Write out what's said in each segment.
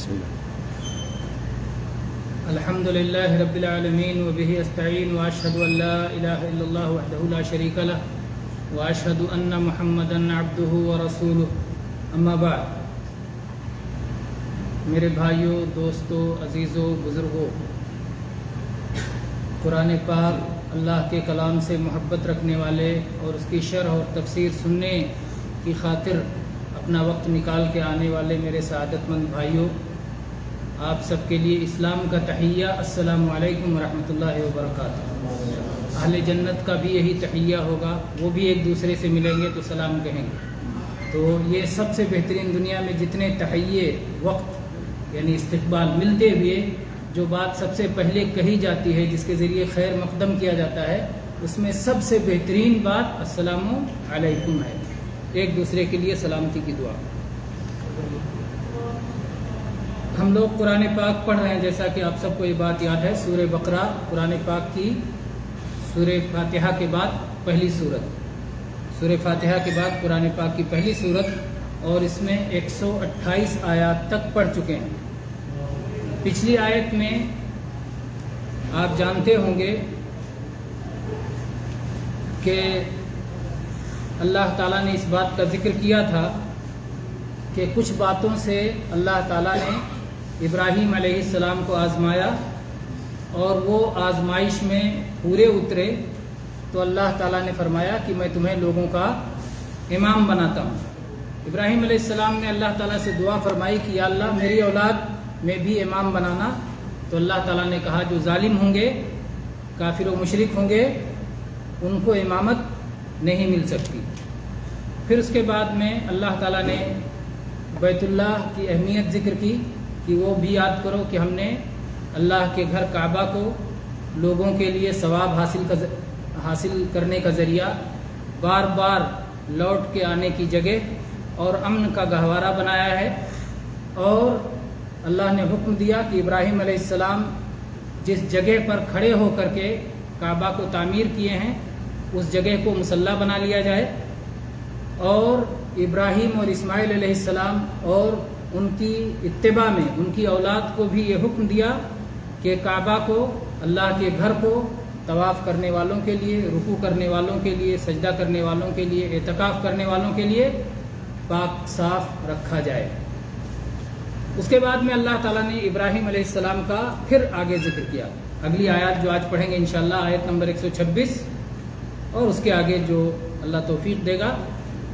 بسم اللہ۔ الحمد للہ رب العالمین وبہ استعین واشہد ان لا الہ الا اللہ وحدہ لا شریک لہ واشہد ان محمدا عبدہ ورسولہ اما بعد۔ میرے بھائیوں، دوستوں، عزیزوں، بزرگوں، قرآن پاک اللہ کے کلام سے محبت رکھنے والے اور اس کی شرح اور تفسیر سننے کی خاطر اپنا وقت نکال کے آنے والے میرے سعادت مند بھائیوں، آپ سب کے لیے اسلام کا تحیہ، السلام علیکم ورحمۃ اللہ وبرکاتہ۔ اہل جنت کا بھی یہی تحیہ ہوگا، وہ بھی ایک دوسرے سے ملیں گے تو سلام کہیں گے۔ تو یہ سب سے بہترین، دنیا میں جتنے تحیے وقت یعنی استقبال ملتے ہوئے جو بات سب سے پہلے کہی جاتی ہے، جس کے ذریعے خیر مقدم کیا جاتا ہے، اس میں سب سے بہترین بات السلام علیکم ہے، ایک دوسرے کے لیے سلامتی کی دعا۔ ہم لوگ قرآن پاک پڑھ رہے ہیں، جیسا کہ آپ سب کو یہ بات یاد ہے، سورہ بقرہ قرآن پاک کی سورہ فاتحہ کے بعد پہلی سورت، سورہ فاتحہ کے بعد قرآن پاک کی پہلی سورت، اور اس میں 128 آیات تک پڑھ چکے ہیں۔ پچھلی آیت میں آپ جانتے ہوں گے کہ اللہ تعالیٰ نے اس بات کا ذکر کیا تھا کہ کچھ باتوں سے اللہ تعالیٰ نے ابراہیم علیہ السلام کو آزمایا، اور وہ آزمائش میں پورے اترے تو اللہ تعالیٰ نے فرمایا کہ میں تمہیں لوگوں کا امام بناتا ہوں۔ ابراہیم علیہ السلام نے اللہ تعالیٰ سے دعا فرمائی کہ یا اللہ میری اولاد میں بھی امام بنانا، تو اللہ تعالیٰ نے کہا جو ظالم ہوں گے، کافر و مشرک ہوں گے، ان کو امامت نہیں مل سکتی۔ پھر اس کے بعد میں اللہ تعالیٰ نے بیت اللہ کی اہمیت ذکر کی کہ وہ بھی یاد کرو کہ ہم نے اللہ کے گھر کعبہ کو لوگوں کے لیے ثواب حاصل کرنے کا ذریعہ، بار بار لوٹ کے آنے کی جگہ اور امن کا گہوارہ بنایا ہے، اور اللہ نے حکم دیا کہ ابراہیم علیہ السلام جس جگہ پر کھڑے ہو کر کے کعبہ کو تعمیر کیے ہیں، اس جگہ کو مصلی بنا لیا جائے، اور ابراہیم اور اسماعیل علیہ السلام اور ان کی اتباع میں ان کی اولاد کو بھی یہ حکم دیا کہ کعبہ کو، اللہ کے گھر کو طواف کرنے والوں کے لیے، رکوع کرنے والوں کے لیے، سجدہ کرنے والوں کے لیے، اعتکاف کرنے والوں کے لیے پاک صاف رکھا جائے۔ اس کے بعد میں اللہ تعالیٰ نے ابراہیم علیہ السلام کا پھر آگے ذکر کیا۔ اگلی آیات جو آج پڑھیں گے انشاءاللہ، آیت نمبر 126 اور اس کے آگے جو اللہ توفیق دے گا۔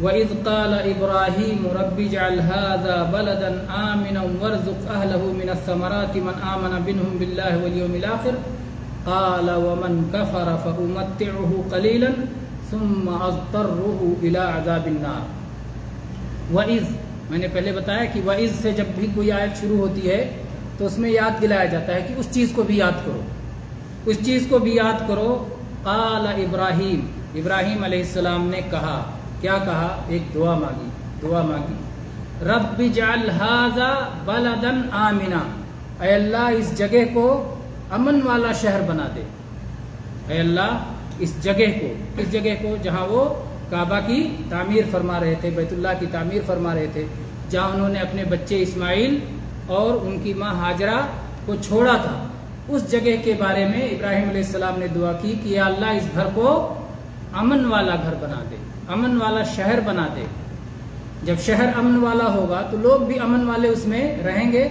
وَإِذْ قَالَ إِبْرَاهِيمُ رَبِّ اجْعَلْ هَذَا بَلَدًا آمِنًا وَارْزُقْ أَهْلَهُ مِنَ الثَّمَرَاتِ مَنْ آمَنَ بِنْهُمْ بِاللَّهِ وَالْيَوْمِ الْآخِرِ قَالَ وَمَنْ كَفَرَ فَأُمَتِّعُهُ قَلِيلًا ثُمَّ أَضْطَرُّهُ إِلَىٰ عَذَابِ النَّارِ۔ وَإِذْ، میں نے پہلے بتایا کہ وَإِذْ سے جب بھی کوئی آیت شروع ہوتی ہے تو اس میں یاد دلایا جاتا ہے کہ اس چیز کو بھی یاد کرو، اس چیز کو بھی یاد کرو۔ قال ابراہیم، ابراہیم علیہ السلام نے کہا، کیا کہا؟ ایک دعا مانگی، رب اجعل ھذا بلدا آمنا، اے اللہ اس جگہ کو امن والا شہر بنا دے، اے اللہ اس جگہ کو، کس جگہ کو؟ جہاں وہ کعبہ کی تعمیر فرما رہے تھے، بیت اللہ کی تعمیر فرما رہے تھے، جہاں انہوں نے اپنے بچے اسماعیل اور ان کی ماں ہاجرہ کو چھوڑا تھا، اس جگہ کے بارے میں ابراہیم علیہ السلام نے دعا کی کہ یا اللہ اس گھر کو امن والا گھر بنا دے، امن والا شہر بنا دے۔ جب شہر امن والا ہوگا تو لوگ بھی امن والے اس میں رہیں گے،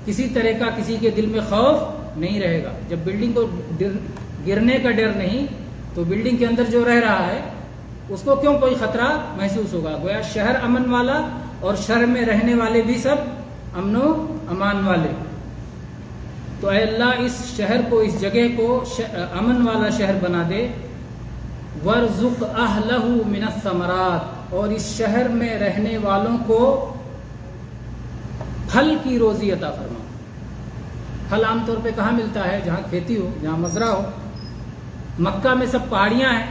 کسی طرح کا کسی کے دل میں خوف نہیں رہے گا۔ جب بلڈنگ کو گرنے کا ڈر نہیں تو بلڈنگ کے اندر جو رہ رہا ہے اس کو کیوں کوئی خطرہ محسوس ہوگا؟ گویا شہر امن والا اور شہر میں رہنے والے بھی سب امن و امان والے۔ تو اے اللہ اس شہر کو، اس جگہ کو امن والا شہر بنا دے۔ وَارْزُقْ أَهْلَهُ مِنَ الثَّمَرَاتِ، اور اس شہر میں رہنے والوں کو پھل کی روزی عطا فرما۔ پھل عام طور پہ کہاں ملتا ہے؟ جہاں کھیتی ہو، جہاں مزرعہ ہو۔ مکہ میں سب پہاڑیاں ہیں،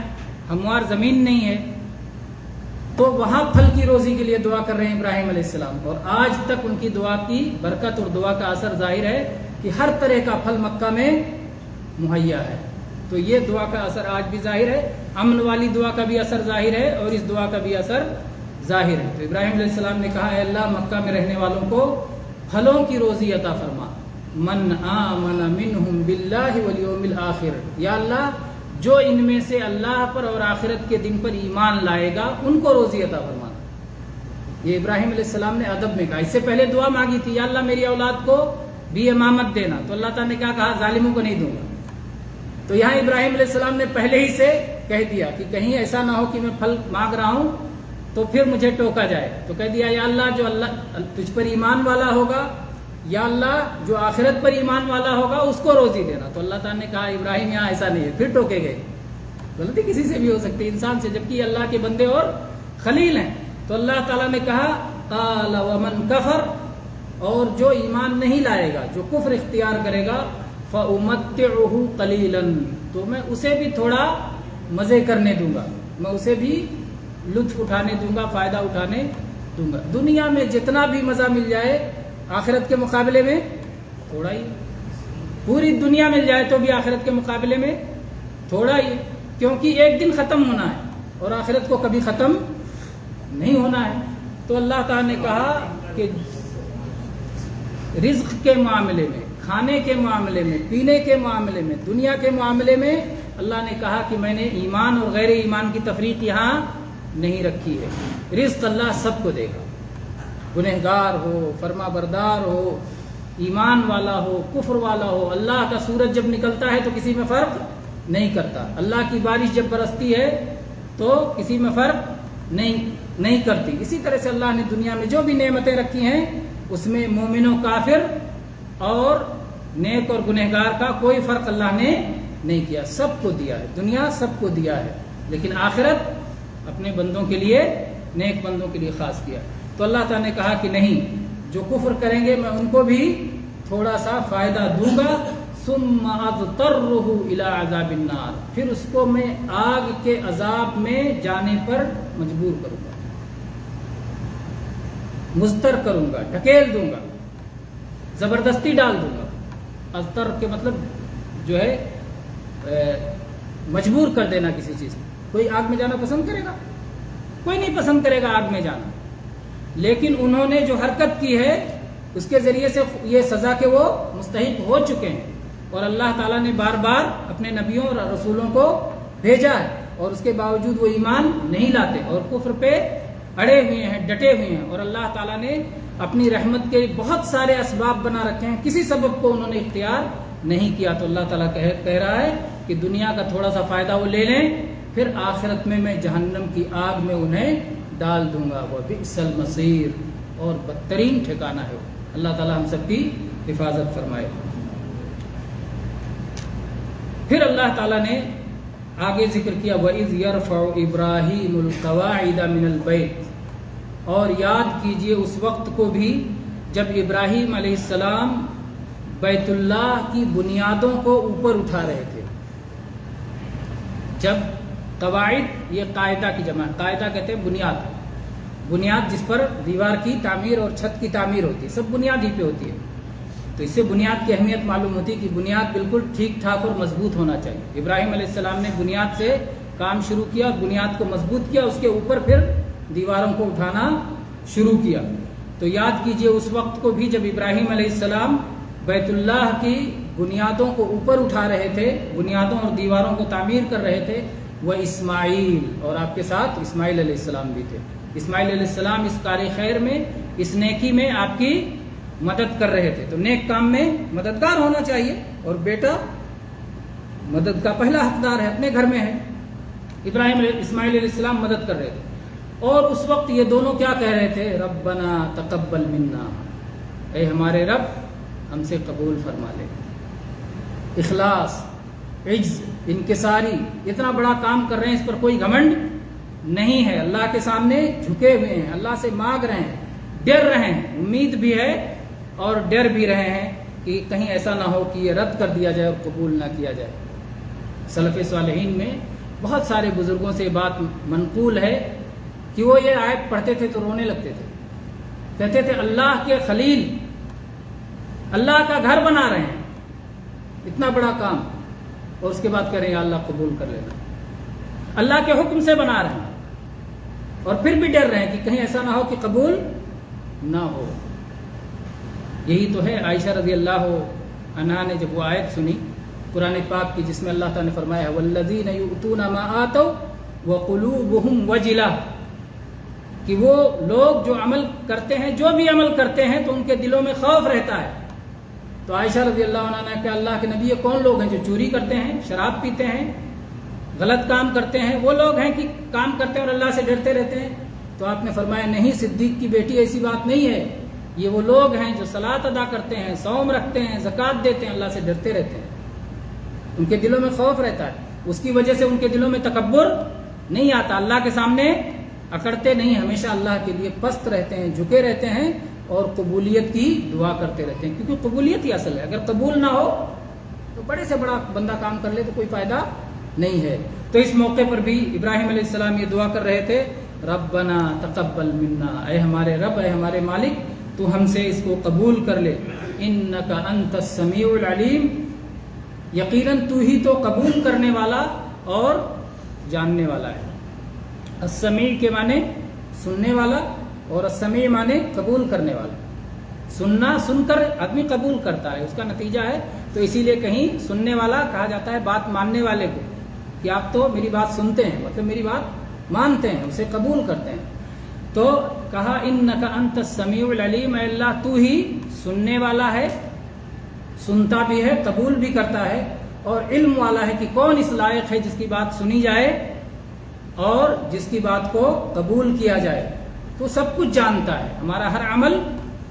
ہموار زمین نہیں ہے، تو وہاں پھل کی روزی کے لیے دعا کر رہے ہیں ابراہیم علیہ السلام، اور آج تک ان کی دعا کی برکت اور دعا کا اثر ظاہر ہے کہ ہر طرح کا پھل مکہ میں مہیا ہے۔ تو یہ دعا کا اثر آج بھی ظاہر ہے، امن والی دعا کا بھی اثر ظاہر ہے اور اس دعا کا بھی اثر ظاہر ہے۔ تو ابراہیم علیہ السلام نے کہا اے اللہ مکہ میں رہنے والوں کو پھلوں کی روزی عطا فرما. من آمن منہم باللہ والیوم الآخر، یا اللہ جو ان میں سے اللہ پر اور آخرت کے دن پر ایمان لائے گا ان کو روزی عطا فرما. یہ ابراہیم علیہ السلام نے ادب میں کہا. اس سے پہلے دعا مانگی تھی، یا اللہ میری اولاد کو بھی امامت دینا، تو اللہ تعالیٰ نے کیا کہا؟ ظالموں کو نہیں دوں گا. تو یہاں ابراہیم علیہ السلام نے پہلے ہی سے کہہ دیا کہ کہیں ایسا نہ ہو کہ میں پھل مانگ رہا ہوں تو پھر مجھے ٹوکا جائے. تو کہہ دیا یا اللہ جو اللہ تجھ پر ایمان والا ہوگا، یا اللہ جو آخرت پر ایمان والا ہوگا اس کو روزی دینا. تو اللہ تعالیٰ نے کہا ابراہیم یہاں ایسا نہیں ہے. پھر ٹوکے گئے. غلطی کسی سے بھی ہو سکتی ہے، انسان سے، جبکہ اللہ کے بندے اور خلیل ہیں. تو اللہ تعالیٰ نے کہا قال ومن کفر، اور جو ایمان نہیں لائے گا، جو کفر اختیار کرے گا، فأمتعه قلیلا، تو میں اسے بھی تھوڑا مزے کرنے دوں گا، میں اسے بھی لطف اٹھانے دوں گا، فائدہ اٹھانے دوں گا. دنیا میں جتنا بھی مزہ مل جائے آخرت کے مقابلے میں تھوڑا ہی. پوری دنیا مل جائے تو بھی آخرت کے مقابلے میں تھوڑا ہی، کیونکہ ایک دن ختم ہونا ہے اور آخرت کو کبھی ختم نہیں ہونا ہے. تو اللہ تعالیٰ نے کہا کہ رزق کے معاملے میں، کھانے کے معاملے میں، پینے کے معاملے میں، دنیا کے معاملے میں اللہ نے کہا کہ میں نے ایمان اور غیر ایمان کی تفریق یہاں نہیں رکھی ہے. رزق اللہ سب کو دے گا، گنہگار ہو، فرما بردار ہو، ایمان والا ہو، کفر والا ہو. اللہ کا سورج جب نکلتا ہے تو کسی میں فرق نہیں کرتا. اللہ کی بارش جب برستی ہے تو کسی میں فرق نہیں کرتی. اسی طرح سے اللہ نے دنیا میں جو بھی نعمتیں رکھی ہیں اس میں مومن و کافر اور نیک اور گنہگار کا کوئی فرق اللہ نے نہیں کیا. سب کو دیا ہے، دنیا سب کو دیا ہے، لیکن آخرت اپنے بندوں کے لیے، نیک بندوں کے لیے خاص کیا. تو اللہ تعالیٰ نے کہا کہ نہیں، جو کفر کریں گے میں ان کو بھی تھوڑا سا فائدہ دوں گا. ثم اضطرہ الی عذاب النار، پھر اس کو میں آگ کے عذاب میں جانے پر مجبور کروں گا، مضطر کروں گا، ڈھکیل دوں گا، زبردستی ڈال دوں گا. اضطر کے مطلب جو ہے مجبور کر دینا کسی چیز کو. کوئی آگ میں جانا پسند کرے گا؟ کوئی نہیں پسند کرے گا آگ میں جانا. لیکن انہوں نے جو حرکت کی ہے اس کے ذریعے سے یہ سزا کے وہ مستحق ہو چکے ہیں، اور اللہ تعالیٰ نے بار بار اپنے نبیوں اور رسولوں کو بھیجا ہے، اور اس کے باوجود وہ ایمان نہیں لاتے اور کفر پہ اڑے ہوئے ہیں، ڈٹے ہوئے ہیں. اور اللہ تعالیٰ نے اپنی رحمت کے بہت سارے اسباب بنا رکھے ہیں، کسی سبب کو انہوں نے اختیار نہیں کیا. تو اللہ تعالیٰ کہہ رہا ہے کہ دنیا کا تھوڑا سا فائدہ وہ لے لیں، پھر آخرت میں جہنم کی آگ میں انہیں ڈال دوں گا. وہ بئس المصیر، اور بدترین ٹھکانہ ہے. اللہ تعالیٰ ہم سب کی حفاظت فرمائے. پھر اللہ تعالیٰ نے آگے ذکر کیا وَإِذْ يَرْفَعُ إِبْرَاهِيمُ الْقَوَاعِدَ مِنَ الْبَيْتِ، اور یاد کیجئے اس وقت کو بھی جب ابراہیم علیہ السلام بیت اللہ کی بنیادوں کو اوپر اٹھا رہے تھے. جب قواعد یہ قاعدہ کی جمع، قاعدہ کہتے ہیں بنیاد، بنیاد جس پر دیوار کی تعمیر اور چھت کی تعمیر ہوتی ہے، سب بنیاد ہی پہ ہوتی ہے. تو اس سے بنیاد کی اہمیت معلوم ہوتی ہے کہ بنیاد بالکل ٹھیک ٹھاک اور مضبوط ہونا چاہیے. ابراہیم علیہ السلام نے بنیاد سے کام شروع کیا، بنیاد کو مضبوط کیا، اس کے اوپر پھر دیواروں کو اٹھانا شروع کیا. تو یاد کیجئے اس وقت کو بھی جب ابراہیم علیہ السلام بیت اللہ کی بنیادوں کو اوپر اٹھا رہے تھے، بنیادوں اور دیواروں کو تعمیر کر رہے تھے. وہ اسماعیل، اور آپ کے ساتھ اسماعیل علیہ السلام بھی تھے. اسماعیل علیہ السلام اس کار خیر میں، اس نیکی میں آپ کی مدد کر رہے تھے. تو نیک کام میں مددگار ہونا چاہیے، اور بیٹا مدد کا پہلا حقدار ہے، اپنے گھر میں ہے. اسماعیل علیہ السلام مدد کر رہے تھے. اور اس وقت یہ دونوں کیا کہہ رہے تھے؟ ربنا تقبل منا، اے ہمارے رب ہم سے قبول فرما لے. اخلاص، عجز، انکساری، اتنا بڑا کام کر رہے ہیں، اس پر کوئی گھمنڈ نہیں ہے. اللہ کے سامنے جھکے ہوئے ہیں، اللہ سے مانگ رہے ہیں، ڈر رہے ہیں، امید بھی ہے اور ڈر بھی رہے ہیں کہ کہیں ایسا نہ ہو کہ یہ رد کر دیا جائے اور قبول نہ کیا جائے. سلف صالحین میں بہت سارے بزرگوں سے بات منقول ہے کہ وہ یہ آیت پڑھتے تھے تو رونے لگتے تھے. کہتے تھے اللہ کے خلیل اللہ کا گھر بنا رہے ہیں، اتنا بڑا کام، اور اس کے بعد کہہ رہے ہیں یا اللہ قبول کر لینا. اللہ کے حکم سے بنا رہے ہیں اور پھر بھی ڈر رہے ہیں کہ کہیں ایسا نہ ہو کہ قبول نہ ہو. یہی تو ہے عائشہ رضی اللہ عنہا نے جب وہ آیت سنی قرآن پاک کی جس میں اللہ تعالیٰ نے فرمایا والذین یؤتون ما آتوا وقلوبہم وجلہ، کہ وہ لوگ جو عمل کرتے ہیں، جو بھی عمل کرتے ہیں تو ان کے دلوں میں خوف رہتا ہے. تو عائشہ رضی اللہ عنہ نے کہا اللہ کے نبی یہ کون لوگ ہیں جو چوری کرتے ہیں، شراب پیتے ہیں، غلط کام کرتے ہیں؟ وہ لوگ ہیں کہ کام کرتے ہیں اور اللہ سے ڈرتے رہتے ہیں؟ تو آپ نے فرمایا نہیں صدیق کی بیٹی، ایسی بات نہیں ہے، یہ وہ لوگ ہیں جو صلاۃ ادا کرتے ہیں، صوم رکھتے ہیں، زکوٰۃ دیتے ہیں، اللہ سے ڈرتے رہتے ہیں، ان کے دلوں میں خوف رہتا ہے. اس کی وجہ سے ان کے دلوں میں تکبر نہیں آتا، اللہ کے سامنے اکڑتے نہیں، ہمیشہ اللہ کے لیے پست رہتے ہیں، جھکے رہتے ہیں اور قبولیت کی دعا کرتے رہتے ہیں، کیونکہ قبولیت ہی اصل ہے. اگر قبول نہ ہو تو بڑے سے بڑا بندہ کام کر لے تو کوئی فائدہ نہیں ہے. تو اس موقع پر بھی ابراہیم علیہ السلام یہ دعا کر رہے تھے ربنا تقبل منا، اے ہمارے رب، اے ہمارے مالک، تو ہم سے اس کو قبول کر لے. انک انت السمیع العلیم، یقیناً تو ہی تو قبول کرنے والا اور جاننے والا ہے. السمیع کے معنی سننے والا اور السمیع معنی قبول کرنے والا. سننا، سن کر آدمی قبول کرتا ہے، اس کا نتیجہ ہے. تو اسی لیے کہیں سننے والا کہا جاتا ہے بات ماننے والے کو، کہ آپ تو میری بات سنتے ہیں، مطلب میری بات مانتے ہیں، اسے قبول کرتے ہیں. تو کہا انک انت السمیع العلیم، اے اللہ تو ہی سننے والا ہے، سنتا بھی ہے، قبول بھی کرتا ہے، اور علم والا ہے کہ کون اس لائق ہے جس کی بات سنی جائے اور جس کی بات کو قبول کیا جائے. تو سب کچھ جانتا ہے، ہمارا ہر عمل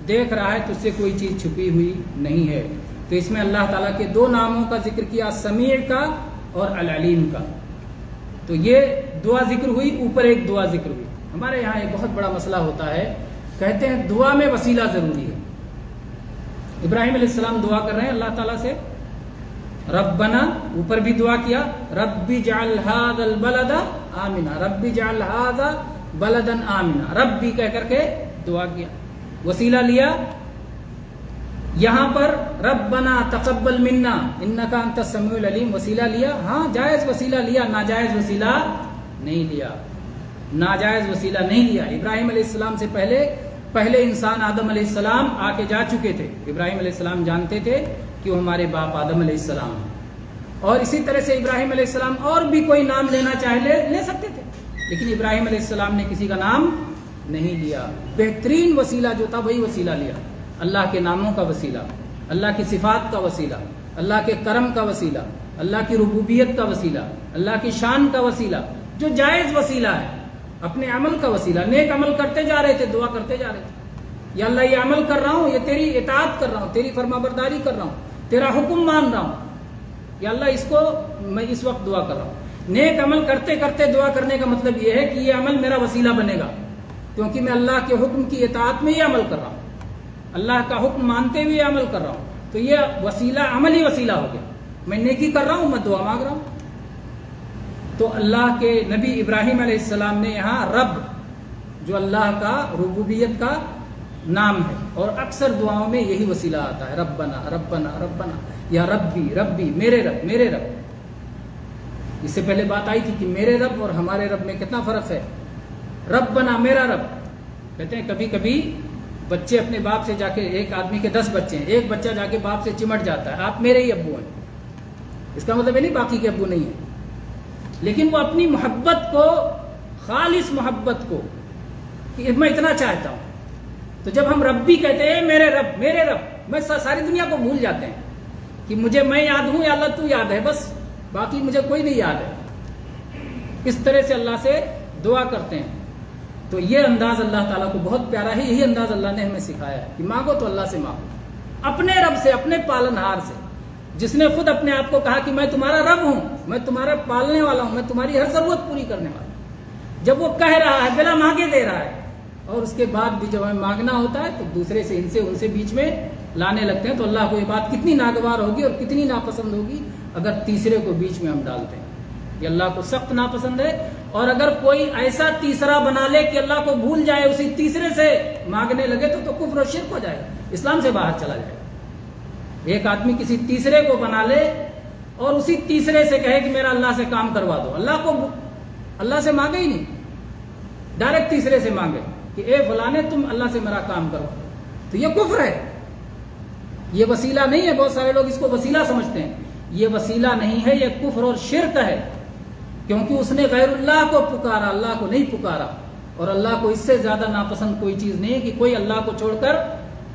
دیکھ رہا ہے، تو اس سے کوئی چیز چھپی ہوئی نہیں ہے. تو اس میں اللہ تعالیٰ کے دو ناموں کا ذکر کیا، سمیع کا اور العلیم کا. تو یہ دعا ذکر ہوئی، اوپر ایک دعا ذکر ہوئی. ہمارے یہاں ایک بہت بڑا مسئلہ ہوتا ہے، کہتے ہیں دعا میں وسیلہ ضروری ہے. ابراہیم علیہ السلام دعا کر رہے ہیں اللہ تعالیٰ سے ربنا، اوپر بھی دعا کیا رب اجعل ھذا البلد آمنا، رب اجعل ھذا بلدا آمنا، ربی کہہ کر کے دعا کیا، وسیلہ لیا. یہاں پر ربنا تقبل منا انک انت السمیع العلیم وسیلہ لیا، ہاں جائز وسیلہ لیا، ناجائز وسیلہ نہیں لیا، ناجائز وسیلہ نہیں لیا. ابراہیم علیہ السلام سے پہلے انسان آدم علیہ السلام آ کے جا چکے تھے. ابراہیم علیہ السلام جانتے تھے کہ وہ ہمارے باپ آدم علیہ السلام ہیں، اور اسی طرح سے ابراہیم علیہ السلام اور بھی کوئی نام لینا چاہے لے سکتے تھے، لیکن ابراہیم علیہ السلام نے کسی کا نام نہیں لیا. بہترین وسیلہ جو تھا وہی وسیلہ لیا، اللہ کے ناموں کا وسیلہ، اللہ کی صفات کا وسیلہ، اللہ کے کرم کا وسیلہ، اللہ کی ربوبیت کا وسیلہ، اللہ کی شان کا وسیلہ، جو جائز وسیلہ ہے، اپنے عمل کا وسیلہ. نیک عمل کرتے جا رہے تھے، دعا کرتے جا رہے تھے یا اللہ یہ عمل کر رہا ہوں، یہ تیری اطاعت کر رہا ہوں، تیری فرما برداری کر رہا ہوں، تیرا حکم مان رہا ہوں، یا اللہ اس کو میں اس وقت دعا کر رہا ہوں. نیک عمل کرتے کرتے دعا کرنے کا مطلب یہ ہے کہ یہ عمل میرا وسیلہ بنے گا، کیونکہ میں اللہ کے حکم کی اطاعت میں یہ عمل کر رہا ہوں، اللہ کا حکم مانتے ہوئے عمل کر رہا ہوں. تو یہ وسیلہ عملی وسیلہ ہو گیا، میں نیکی کر رہا ہوں، میں دعا مانگ رہا ہوں. تو اللہ کے نبی ابراہیم علیہ السلام نے یہاں رب، جو اللہ کا ربوبیت کا نام ہے، اور اکثر دعاؤں میں یہی وسیلہ آتا ہے، ربنا ربنا ربنا، یا ربی ربی، میرے رب میرے رب. اس سے پہلے بات آئی تھی کہ میرے رب اور ہمارے رب میں کتنا فرق ہے. ربنا میرا رب، کہتے ہیں کبھی کبھی بچے اپنے باپ سے جا کے، ایک آدمی کے 10 بچے ہیں، ایک بچہ جا کے باپ سے چمٹ جاتا ہے آپ میرے ہی ابو ہیں. اس کا مطلب یہ نہیں باقی کے ابو نہیں ہیں، لیکن وہ اپنی محبت کو، خالص محبت کو، کہ میں اتنا چاہتا ہوں. تو جب ہم ربی کہتے ہیں میرے رب میرے رب، میں ساری دنیا کو بھول جاتے ہیں کہ مجھے میں یاد ہوں یا اللہ تو یاد ہے، بس باقی مجھے کوئی نہیں یاد ہے. اس طرح سے اللہ سے دعا کرتے ہیں. تو یہ انداز اللہ تعالیٰ کو بہت پیارا ہے، یہی انداز اللہ نے ہمیں سکھایا ہے کہ مانگو تو اللہ سے مانگو، اپنے رب سے، اپنے پالنہار سے، جس نے خود اپنے آپ کو کہا کہ میں تمہارا رب ہوں، میں تمہارا پالنے والا ہوں، میں تمہاری ہر ضرورت پوری کرنے والا ہوں. جب وہ کہہ رہا ہے، بلا مانگے دے رہا ہے، اور اس کے بعد بھی جب ہمیں مانگنا ہوتا ہے تو دوسرے سے، ان سے بیچ میں لانے لگتے ہیں، تو اللہ کو یہ بات کتنی ناگوار ہوگی اور کتنی ناپسند ہوگی اگر تیسرے کو بیچ میں ہم ڈالتے ہیں. یہ اللہ کو سخت ناپسند ہے. اور اگر کوئی ایسا تیسرا بنا لے کہ اللہ کو بھول جائے، اسی تیسرے سے مانگنے لگے تو کفر و شرک ہو جائے گا، اسلام سے باہر چلا جائے گا. ایک آدمی کسی تیسرے کو بنا لے اور اسی تیسرے سے کہے کہ میرا اللہ سے کام کروا دو، اللہ سے مانگے ہی نہیں، ڈائریکٹ تیسرے سے مانگے کہ اے فلانے تم اللہ سے میرا کام کرو، تو یہ کفر ہے. یہ وسیلہ نہیں ہے، بہت سارے لوگ اس کو وسیلہ سمجھتے ہیں، یہ وسیلہ نہیں ہے، یہ کفر اور شرک ہے، کیونکہ اس نے غیر اللہ کو پکارا، اللہ کو نہیں پکارا، اور اللہ کو اس سے زیادہ ناپسند کوئی چیز نہیں ہے کہ کوئی اللہ کو چھوڑ کر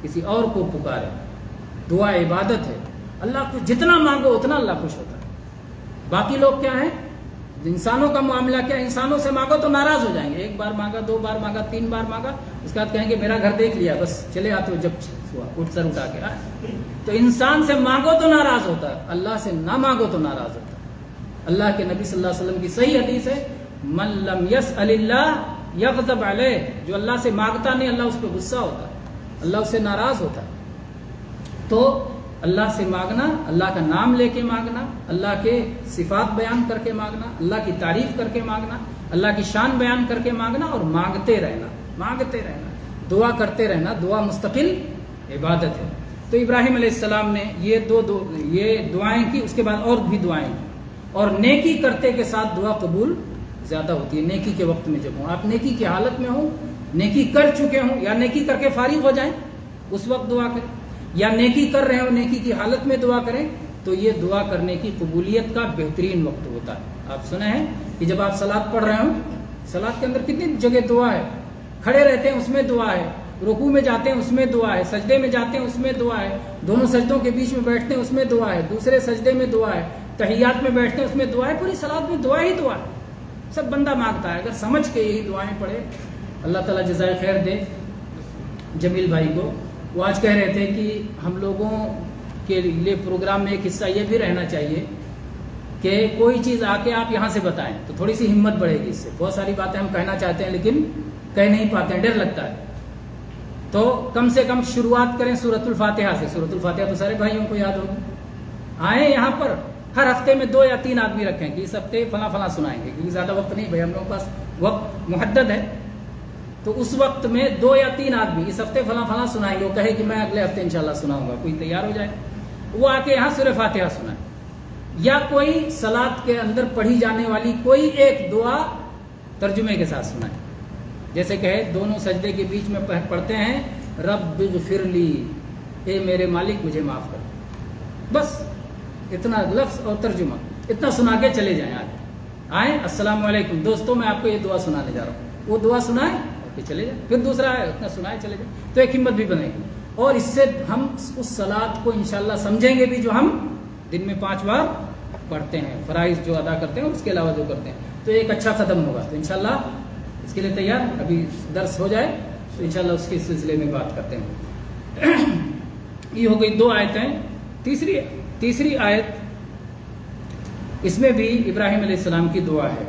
کسی اور کو پکارے۔ دعا عبادت ہے، اللہ کو جتنا مانگو اتنا اللہ خوش ہوتا ہے۔ باقی لوگ کیا ہیں، انسانوں کا معاملہ کیا ہے، انسانوں سے مانگو تو ناراض ہو جائیں گے، ایک بار مانگا، دو بار مانگا، تین بار مانگا، اس کے بعد کہیں گے میرا گھر دیکھ لیا، بس چلے آتے ہو جب ہوا اٹھ سر اٹھا کے۔ تو انسان سے مانگو تو ناراض ہوتا ہے، اللہ سے نہ مانگو تو ناراض ہوتا ہے۔ اللہ کے نبی صلی اللہ علیہ وسلم کی صحیح حدیث ہے، من لم یسأل اللہ یغضب علیہ، جو اللہ سے مانگتا نہیں اللہ اس پہ غصہ ہوتا ہے، اللہ اس سے ناراض ہوتا ہے۔ تو اللہ سے مانگنا، اللہ کا نام لے کے مانگنا، اللہ کے صفات بیان کر کے مانگنا، اللہ کی تعریف کر کے مانگنا، اللہ کی شان بیان کر کے مانگنا، اور مانگتے رہنا، دعا کرتے رہنا۔ دعا مستقل عبادت ہے۔ تو ابراہیم علیہ السلام نے یہ دعائیں کی، اس کے بعد اور بھی دعائیں کی، اور نیکی کرتے کے ساتھ دعا قبول زیادہ ہوتی ہے۔ نیکی کے وقت میں جب ہوں، آپ نیکی کی حالت میں ہوں، نیکی کر چکے ہوں، یا نیکی کر کے فارغ ہو جائیں اس وقت دعا کریں، یا نیکی کر رہے ہوں نیکی کی حالت میں دعا کریں، تو یہ دعا کرنے کی قبولیت کا بہترین وقت ہوتا ہے۔ آپ سنے ہیں کہ جب آپ صلاۃ پڑھ رہے ہوں، صلاۃ کے اندر کتنی جگہ دعا ہے، کھڑے رہتے ہیں اس میں دعا ہے، رکوع میں جاتے ہیں اس میں دعا ہے، سجدے میں جاتے ہیں اس میں دعا ہے، دونوں سجدوں کے بیچ میں بیٹھتے ہیں اس میں دعا ہے، دوسرے سجدے میں دعا ہے، تحیات میں بیٹھتے ہیں اس میں دعا ہے، پوری صلاۃ میں دعا ہی دعا ہے۔ سب بندہ مانگتا ہے، اگر سمجھ کے یہی دعائیں پڑھے، اللہ تعالیٰ جزائے خیر دے جمیل بھائی کو۔ وہ آج کہہ رہے تھے کہ ہم لوگوں کے لیے پروگرام میں ایک حصہ یہ بھی رہنا چاہیے کہ کوئی چیز آ کے آپ یہاں سے بتائیں تو تھوڑی سی ہمت بڑھے گی۔ اس سے بہت ساری باتیں ہم کہنا چاہتے ہیں لیکن کہہ نہیں پاتے ہیں، ڈر لگتا ہے۔ تو کم سے کم شروعات کریں سورۃ الفاتحہ سے۔ سورۃ الفاتحہ تو سارے بھائیوں کو یاد ہوگی۔ آئیں یہاں پر، ہر ہفتے میں 2 یا 3 آدمی رکھیں کہ اس ہفتے فلاں فلاں سنائیں گے، کیونکہ زیادہ وقت نہیں بھائی، ہم لوگوں کے پاس وقت محدد ہے۔ تو اس وقت میں 2 یا 3 آدمی اس ہفتے فلاں فلاں سنائیں گے، وہ کہے کہ میں اگلے ہفتے انشاءاللہ سناؤں گا، کوئی تیار ہو جائے، وہ آ کے یہاں سورہ فاتحہ سنائے، یا کوئی صلاۃ کے اندر پڑھی جانے والی کوئی ایک دعا ترجمے کے ساتھ سنائے۔ جیسے کہے دونوں سجدے کے بیچ میں پڑھتے ہیں رب اغفر لی، اے میرے مالک مجھے معاف کر، بس اتنا لفظ اور ترجمہ اتنا سنا کے چلے جائیں۔ آئیں السلام علیکم دوستوں، میں آپ کو یہ دعا سنانے جا رہا ہوں، وہ دعا سنائیں اور پھر چلے جائیں، پھر دوسرا ہے اتنا سنائے چلے جائیں، تو ایک ہمت بھی بنے گی، اور اس سے ہم اس صلاۃ کو انشاءاللہ سمجھیں گے بھی جو ہم دن میں 5 بار پڑھتے ہیں، فرائض جو ادا کرتے ہیں اور اس کے علاوہ جو کرتے ہیں، تو ایک اچھا قدم ہوگا۔ تو انشاءاللہ اس کے لیے تیار، ابھی درس ہو جائے تو انشاءاللہ اس کے سلسلے میں بات کرتے ہیں۔ یہ ہو گئی 2 آیتیں۔ تیسری آیت، اس میں بھی ابراہیم علیہ السلام کی دعا ہے۔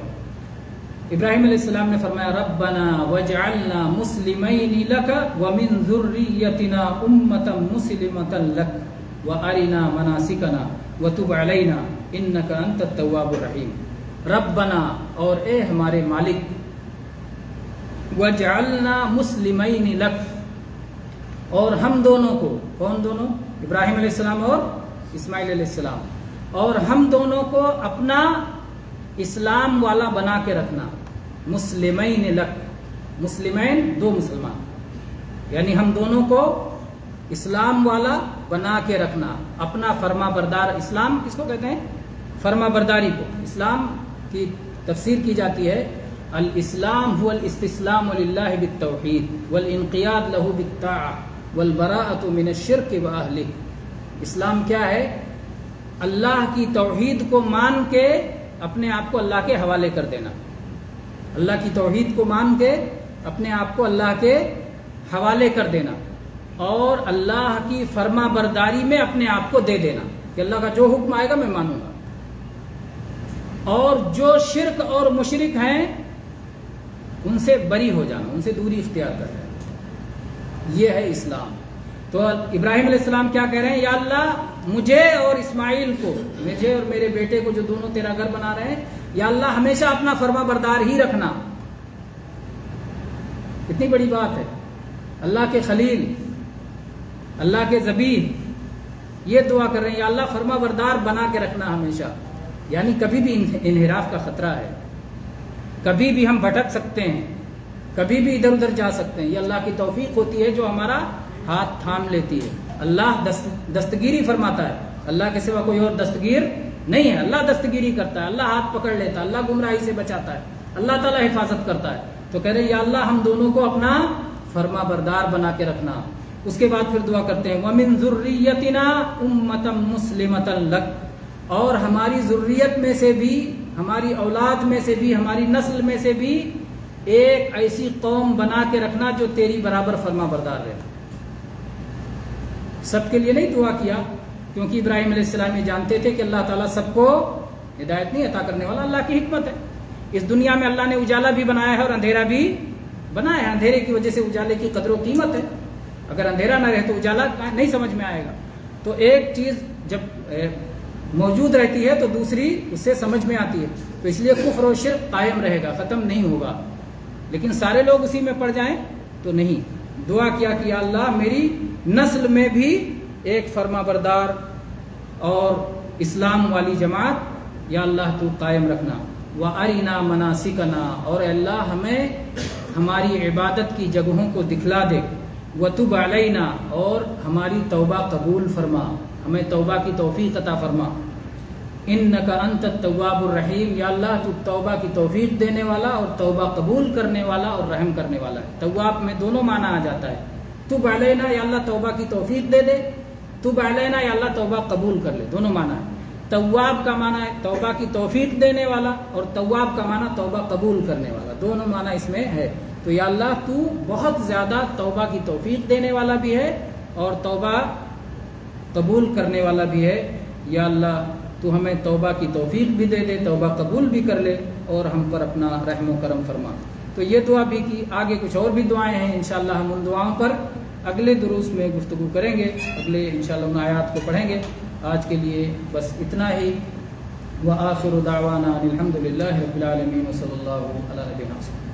ابراہیم علیہ السلام نے فرمایا ربنا وجعلنا مسلمین لک ومن ذریتنا امة مسلمة لک وارنا مناسکنا وتب علینا انک انت التواب الرحیم۔ ربنا، اور اے ہمارے مالک، وجعلنا مسلمین لک، اور ہم دونوں کو، کون دونوں؟ ابراہیم علیہ السلام اور اسماعیل علیہ السلام، اور ہم دونوں کو اپنا اسلام والا بنا کے رکھنا۔ مسلمین لک، مسلمین 2 مسلمان، یعنی ہم دونوں کو اسلام والا بنا کے رکھنا، اپنا فرما بردار۔ اسلام کس کو کہتے ہیں؟ فرما برداری کو۔ اسلام کی تفسیر کی جاتی ہے الاسلام هو الاستسلام للہ بالتوحید والانقیاد له بالطاعة والبراءة من الشرک واہلہ۔ اسلام کیا ہے؟ اللہ کی توحید کو مان کے اپنے آپ کو اللہ کے حوالے کر دینا، اللہ کی توحید کو مان کے اپنے آپ کو اللہ کے حوالے کر دینا، اور اللہ کی فرما برداری میں اپنے آپ کو دے دینا کہ اللہ کا جو حکم آئے گا میں مانوں گا، اور جو شرک اور مشرک ہیں ان سے بری ہو جانا، ان سے دوری اختیار کر لینا۔ یہ ہے اسلام۔ تو ابراہیم علیہ السلام کیا کہہ رہے ہیں؟ یا اللہ مجھے اور اسماعیل کو، مجھے اور میرے بیٹے کو جو دونوں تیرا گھر بنا رہے ہیں، یا اللہ ہمیشہ اپنا فرما بردار ہی رکھنا۔ کتنی بڑی بات ہے، اللہ کے خلیل، اللہ کے ذبیح یہ دعا کر رہے ہیں، یا اللہ فرما بردار بنا کے رکھنا ہمیشہ، یعنی کبھی بھی انحراف کا خطرہ ہے، کبھی بھی ہم بھٹک سکتے ہیں، کبھی بھی ادھر ادھر جا سکتے ہیں، یہ اللہ کی توفیق ہوتی ہے جو ہمارا ہاتھ تھام لیتی ہے۔ اللہ دستگیری فرماتا ہے، اللہ کے سوا کوئی اور دستگیر نہیں ہے، اللہ دستگیری کرتا ہے، اللہ ہاتھ پکڑ لیتا ہے، اللہ گمراہی سے بچاتا ہے، اللہ تعالیٰ حفاظت کرتا ہے. تو کہہ رہے ہیں یا اللہ ہم دونوں کو اپنا فرما بردار بنا کے رکھنا. اس کے بعد پھر دعا کرتے ہیں وَمِن ذُرِّيَّتِنَا أُمَّةً مُسْلِمَةً لَكَ، اور ہماری ذریت میں سے بھی، ہماری اولاد میں سے بھی، ہماری نسل میں سے بھی ایک ایسی قوم بنا کے رکھنا جو تیری برابر فرما بردار رہے. سب کے لیے نہیں دعا کیا، کیونکہ ابراہیم علیہ السلام یہ جانتے تھے کہ اللہ تعالیٰ سب کو ہدایت نہیں عطا کرنے والا، اللہ کی حکمت ہے. اس دنیا میں اللہ نے اجالا بھی بنایا ہے اور اندھیرا بھی بنایا ہے. اندھیرے کی وجہ سے اجالے کی قدر و قیمت ہے. اگر اندھیرا نہ رہے تو اجالا نہیں سمجھ میں آئے گا. تو ایک چیز جب موجود رہتی ہے تو دوسری اس سے سمجھ میں آتی ہے. تو اس لیے کفر و شرک قائم رہے گا، ختم نہیں ہوگا. لیکن سارے لوگ اسی میں پڑ جائیں تو نہیں. دعا کیا کہ یا اللہ میری نسل میں بھی ایک فرما بردار اور اسلام والی جماعت یا اللہ تو قائم رکھنا. وَأَرِنَا مَنَاسِكَنَا، اور اللہ ہمیں ہماری عبادت کی جگہوں کو دکھلا دے. وَتُبْ عَلَيْنَا، اور ہماری توبہ قبول فرما، ہمیں توبہ کی توفیق عطا فرما. اِنَّكَ أَنْتَ التَّوَّابُ الرَّحِيمُ، یا اللہ تو توبہ کی توفیق دینے والا اور توبہ قبول کرنے والا اور رحم کرنے والا ہے. تواب میں دونوں معنی آ جاتا ہے. تُبْ عَلَيْنَا، یا اللہ توبہ کی توفیق دے دے. تُبْ عَلَيْنَا، یا اللہ توبہ قبول کر لے. دونوں معنی ہے. تواب کا معنی ہے توبہ کی توفیق دینے والا، اور تواب کا معنی توبہ قبول کرنے والا. دونوں معنی اس میں ہے. تو یا اللہ تو بہت زیادہ توبہ کی توفیق دینے والا بھی ہے اور توبہ قبول کرنے والا بھی ہے. یا اللہ تو ہمیں توبہ کی توفیق بھی دے دے، توبہ قبول بھی کر لے اور ہم پر اپنا رحم و کرم فرما. تو یہ دعا بھی کی. آگے کچھ اور بھی دعائیں ہیں، انشاءاللہ ہم ان دعاؤں پر اگلے دروس میں گفتگو کریں گے، اگلے انشاءاللہ ان آیات کو پڑھیں گے. آج کے لیے بس اتنا ہی. وآخر دعوانا الحمد للہ رب العالمین وصلی اللہ علی نبینا محمد.